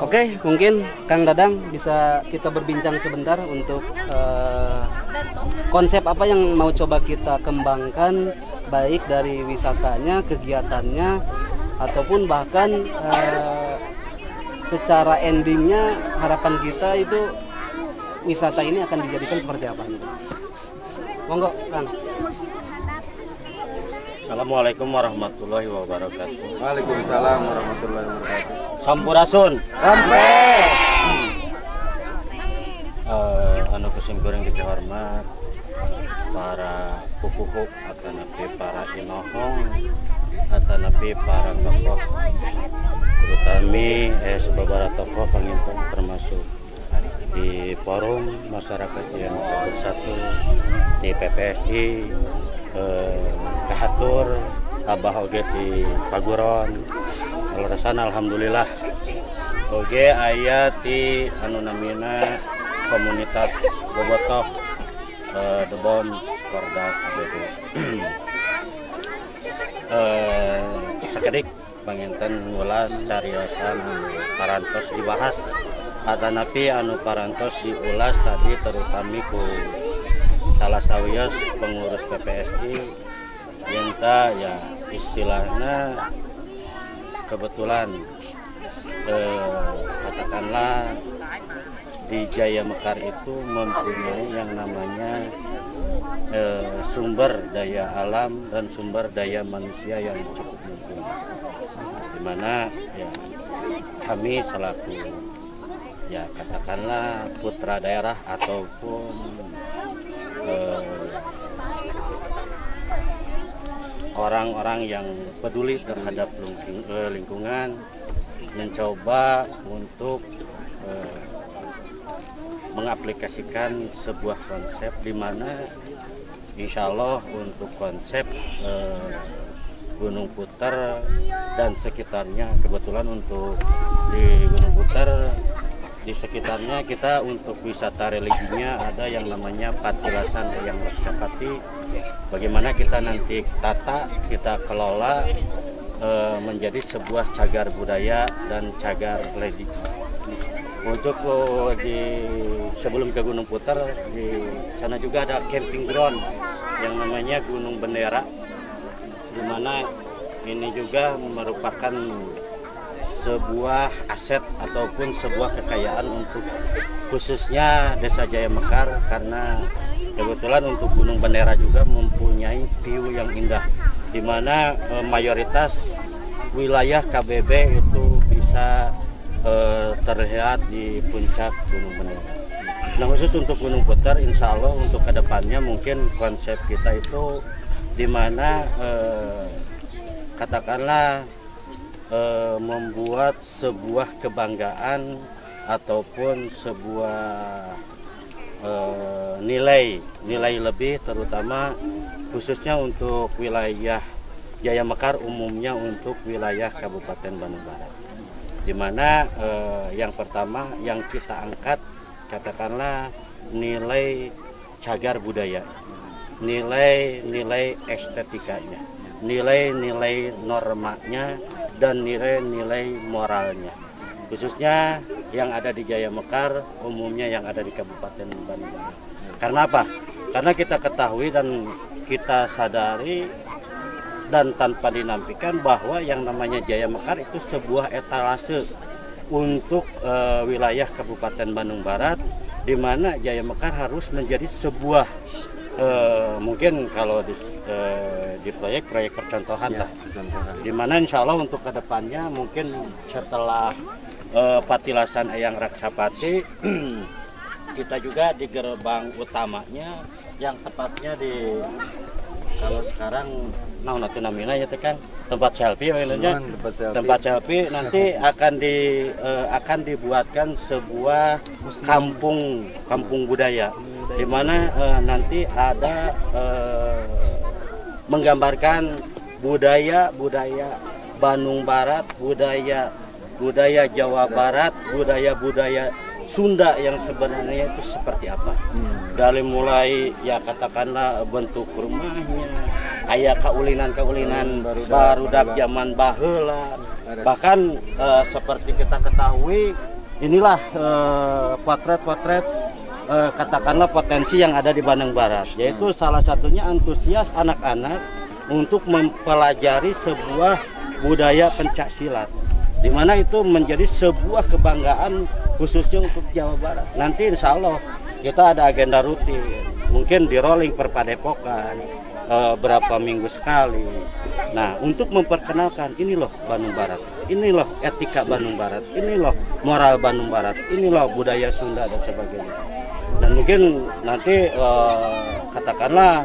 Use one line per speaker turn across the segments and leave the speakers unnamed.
Oke, mungkin Kang Dadang bisa kita berbincang sebentar untuk konsep apa yang mau coba kita kembangkan, baik dari wisatanya, kegiatannya, ataupun bahkan secara endingnya harapan kita itu wisata ini akan dijadikan seperti apa? Monggo, Kang.
Assalamualaikum warahmatullahi wabarakatuh.
Waalaikumsalam warahmatullahi wabarakatuh.
Sampurasun.
Sampai.
Anu kusimkuring kita hormat para pupuhuk atau nabi para inohong atau nabi para tokoh terutama sebabara tokoh penginten termasuk di forum masyarakat yang bersatu di PPSI Kahatur Abah oge di Paguron alasan alhamdulillah oge aya di anu namina komunitas Bobotoh Debon Korda Kabupaten sakedik panginten ngulas cariosan parantos dibahas atanapi anu parantos diulas tadi terutama ku salah sawios pengurus PPSI yang ya istilahnya kebetulan katakanlah di Jaya Mekar itu mempunyai yang namanya sumber daya alam dan sumber daya manusia yang cukup mumpuni, dimana ya kami selaku ya katakanlah putra daerah ataupun orang-orang yang peduli terhadap lingkungan mencoba untuk mengaplikasikan sebuah konsep di mana insya Allah untuk konsep Gunung Puter dan sekitarnya, kebetulan untuk di Gunung Puter di sekitarnya kita untuk wisata religinya ada yang namanya Patilasan Eyang Raksapati. Bagaimana kita nanti tata, kita kelola menjadi sebuah cagar budaya dan cagar religi. Untuk sebelum ke Gunung Puter di sana juga ada camping ground yang namanya Gunung Bendera, di mana ini juga merupakan sebuah aset ataupun sebuah kekayaan untuk khususnya Desa Jaya Mekar, karena kebetulan untuk Gunung Bendera juga mempunyai view yang indah, di mana mayoritas wilayah KBB itu bisa terlihat di puncak Gunung Bendera. Nah khusus untuk Gunung Puter, insya Allah untuk kedepannya mungkin konsep kita itu di mana katakanlah membuat sebuah kebanggaan ataupun sebuah nilai lebih, terutama khususnya untuk wilayah Jaya Mekar, umumnya untuk wilayah Kabupaten Bandung Barat, di mana yang pertama yang kita angkat katakanlah nilai cagar budaya, nilai estetikanya, nilai normanya, dan nilai moralnya, khususnya yang ada di Jaya Mekar, umumnya yang ada di Kabupaten Bandung. Karena apa? Karena kita ketahui dan kita sadari dan tanpa dinafikan bahwa yang namanya Jaya Mekar itu sebuah etalase untuk wilayah Kabupaten Bandung Barat, di mana Jaya Mekar harus menjadi sebuah mungkin kalau di proyek percontohan lah, dimana insya Allah untuk kedepannya mungkin setelah Patilasan Eyang Raksapati kita juga di gerbang utamanya yang tepatnya di kalau sekarang nanti namanya ya kan tempat selfie tempat selfie nanti akan dibuatkan sebuah kampung budaya, di mana nanti ada menggambarkan budaya Bandung Barat, budaya Jawa Barat, budaya Sunda yang sebenarnya itu seperti apa. Dari mulai ya katakanlah bentuk rumahnya aya kaulinan barudak zaman baheula. Bahkan seperti kita ketahui, inilah potret-potret katakanlah potensi yang ada di Bandung Barat, yaitu salah satunya antusias anak-anak untuk mempelajari sebuah budaya pencak silat, di mana itu menjadi sebuah kebanggaan khususnya untuk Jawa Barat. Nanti insya Allah kita ada agenda rutin, mungkin di rolling per Padepokan berapa minggu sekali. Nah, untuk memperkenalkan ini loh Bandung Barat, ini loh etika Bandung Barat, ini loh moral Bandung Barat, ini loh budaya Sunda dan sebagainya. Dan mungkin nanti katakanlah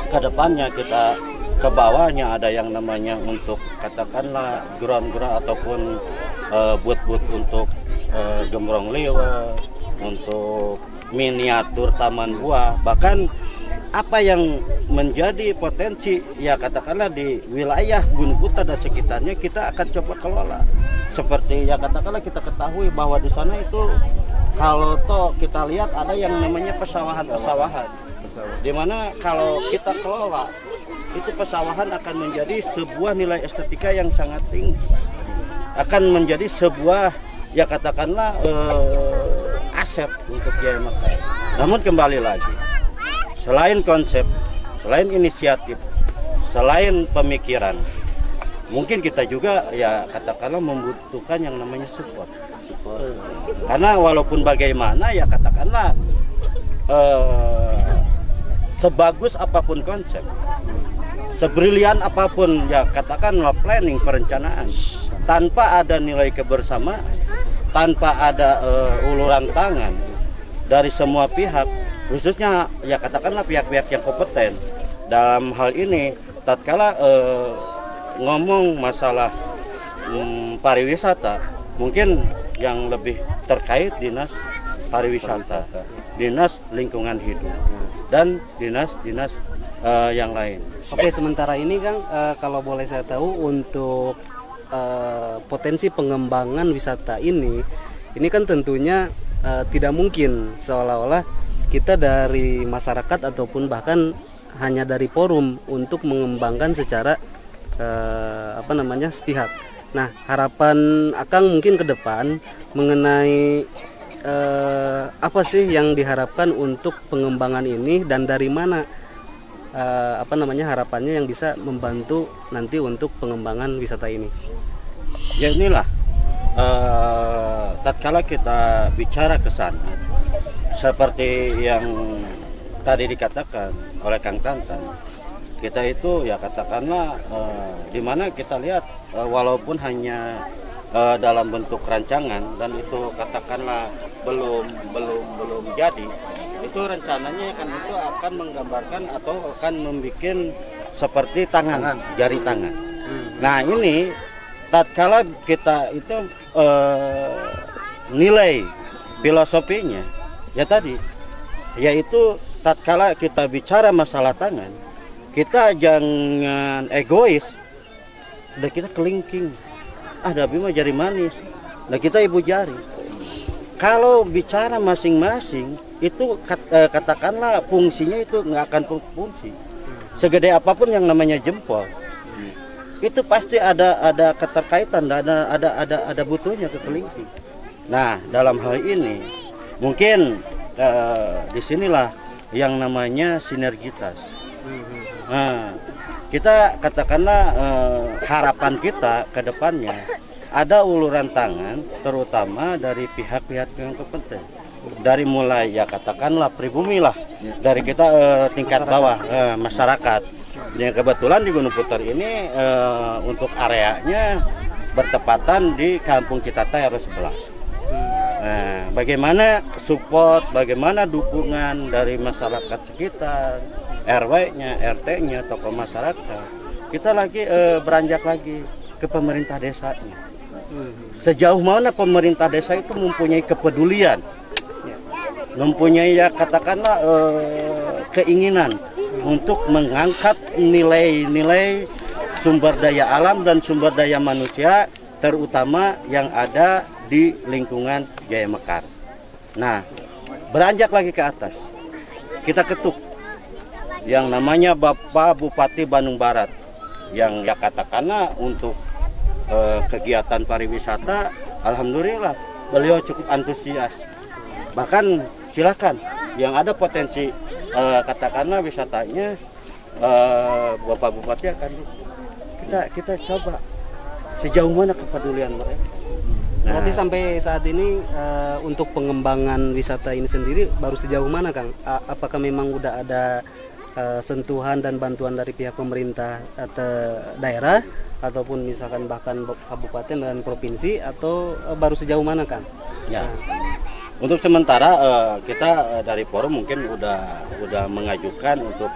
ke depannya kita ke bawahnya ada yang namanya untuk katakanlah ground-ground ataupun booth-booth untuk gembrong liwet, untuk miniatur taman buah, bahkan apa yang menjadi potensi ya katakanlah di wilayah Gunung Putar dan sekitarnya kita akan coba kelola. Seperti ya katakanlah kita ketahui bahwa di sana itu kalau toh kita lihat ada yang namanya pesawahan-pesawahan, di mana kalau kita kelola itu pesawahan akan menjadi sebuah nilai estetika yang sangat tinggi, akan menjadi sebuah ya katakanlah aset untuk Jaya Mekar. Namun kembali lagi, selain konsep, selain inisiatif, selain pemikiran, mungkin kita juga ya katakanlah membutuhkan yang namanya support. Karena walaupun bagaimana ya katakanlah sebagus apapun konsep, sebrilian apapun ya katakanlah planning perencanaan, tanpa ada nilai kebersamaan, tanpa ada uluran tangan dari semua pihak, khususnya ya katakanlah pihak-pihak yang kompeten dalam hal ini, tatkala ngomong masalah pariwisata, mungkin yang lebih terkait dinas pariwisata, dinas lingkungan hidup, dan dinas-dinas yang lain.
Oke, sementara ini Kang, kalau boleh saya tahu untuk potensi pengembangan wisata ini kan tentunya tidak mungkin seolah-olah kita dari masyarakat ataupun bahkan hanya dari forum untuk mengembangkan secara sepihak. Nah, harapan Akang mungkin ke depan mengenai apa sih yang diharapkan untuk pengembangan ini dan dari mana harapannya yang bisa membantu nanti untuk pengembangan wisata ini?
Ya inilah tatkala kita bicara ke sana seperti yang tadi dikatakan oleh Kang Tantan, kita itu ya katakanlah di mana kita lihat walaupun hanya dalam bentuk rancangan dan itu katakanlah belum jadi, itu rencananya kan itu akan menggambarkan atau akan membuat seperti tangan, jari tangan. Nah ini tatkala kita itu nilai filosofinya ya tadi, yaitu tatkala kita bicara masalah tangan, kita jangan egois, udah kita kelingking, tapi mah jari manis, nah kita ibu jari. Kalau bicara masing-masing itu katakanlah fungsinya itu nggak akan fungsi. Segede apapun yang namanya jempol, itu pasti ada keterkaitan, ada butuhnya ke kelingking. Nah dalam hal ini mungkin disinilah yang namanya sinergitas. Nah, kita katakanlah harapan kita ke depannya ada uluran tangan terutama dari pihak-pihak yang kompeten, dari mulai ya katakanlah pribumi lah, dari kita tingkat bawah masyarakat. Yang kebetulan di Gunung Putar ini untuk areanya bertepatan di Kampung Citata RW 11. Nah, bagaimana support, bagaimana dukungan dari masyarakat sekitar, RW-nya, RT-nya, tokoh masyarakat. Kita lagi beranjak lagi ke pemerintah desanya. Sejauh mana pemerintah desa itu mempunyai kepedulian, mempunyai ya katakanlah keinginan untuk mengangkat nilai-nilai sumber daya alam dan sumber daya manusia, terutama yang ada di lingkungan Jaya Mekar. Nah, beranjak lagi ke atas, kita ketuk yang namanya Bapak Bupati Bandung Barat, yang ya katakanlah untuk kegiatan pariwisata, alhamdulillah beliau cukup antusias. Bahkan silakan yang ada potensi katakanlah wisatanya, Bapak Bupati akan kita coba sejauh mana kepedulian mereka.
Berarti sampai saat ini untuk pengembangan wisata ini sendiri baru sejauh mana, Kang? Apakah memang udah ada sentuhan dan bantuan dari pihak pemerintah atau daerah ataupun misalkan bahkan kabupaten dan provinsi, atau baru sejauh mana, Kang?
Ya. Untuk sementara kita dari forum mungkin udah mengajukan untuk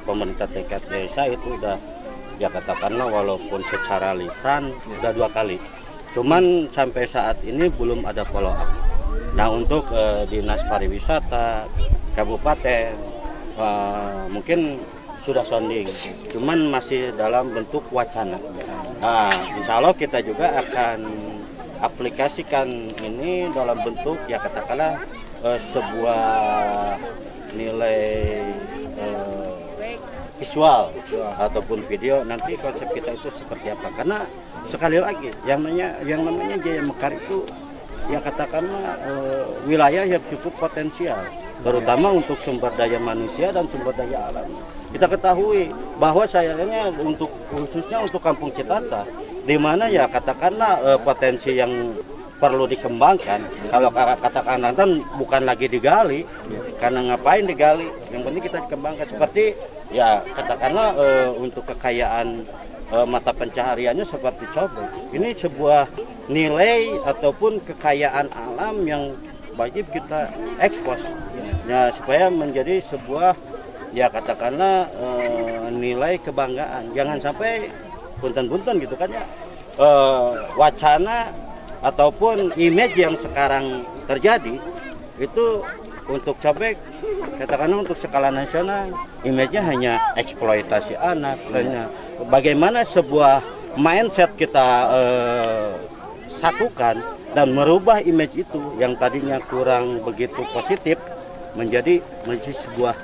pemerintah tingkat desa, itu udah ya katakanlah walaupun secara lisan udah 2 kali. Cuman sampai saat ini belum ada follow up. Nah, untuk Dinas Pariwisata Kabupaten mungkin sudah sounding, cuman masih dalam bentuk wacana. Nah, insya Allah kita juga akan aplikasikan ini dalam bentuk ya katakanlah sebuah nilai visual ataupun video. Nanti konsep kita itu seperti apa, karena sekali lagi yang namanya Jaya Mekar itu ya katakanlah wilayah yang cukup potensial, terutama untuk sumber daya manusia dan sumber daya alam. Kita ketahui bahwa sayangnya untuk khususnya untuk Kampung Citata, di mana ya katakanlah potensi yang perlu dikembangkan. Kalau katakanlah bukan lagi digali, karena ngapain digali? Yang penting kita dikembangkan seperti ya katakanlah untuk kekayaan mata pencahariannya seperti cobek. Ini sebuah nilai ataupun kekayaan alam yang wajib kita ekspos, ya supaya menjadi sebuah ya katakanlah nilai kebanggaan. Jangan sampai punten-punten gitu kan ya, wacana ataupun image yang sekarang terjadi itu untuk cobek katakanlah untuk skala nasional, image-nya hanya eksploitasi anak. Bagaimana sebuah mindset kita satukan dan merubah image itu yang tadinya kurang begitu positif menjadi sebuah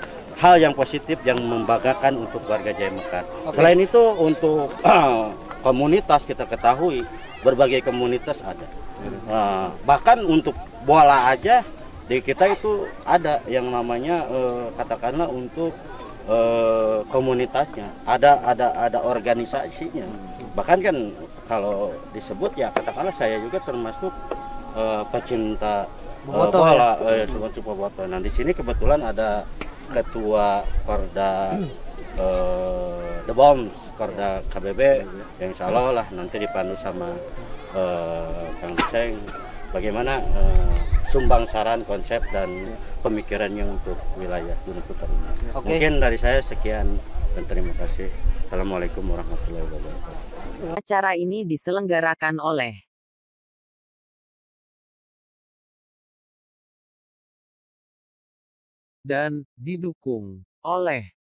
hal yang positif yang membanggakan untuk warga Jaya Mekar. Selain itu untuk komunitas, kita ketahui berbagai komunitas ada. Bahkan untuk bola aja di kita itu ada yang namanya katakanlah untuk komunitasnya, ada organisasinya. Bahkan kan kalau disebut ya katakanlah saya juga termasuk pecinta bola, seperti boboto. Nah, di sini kebetulan ada ketua Korda The Bombs, Korda KBB, yang insya Allah lah nanti dipandu sama Kang Seng. Bagaimana sumbang saran, konsep dan pemikirannya untuk wilayah Gunung Puter ini. Mungkin dari saya sekian dan terima kasih. Assalamualaikum warahmatullahi wabarakatuh.
Acara ini diselenggarakan oleh dan didukung oleh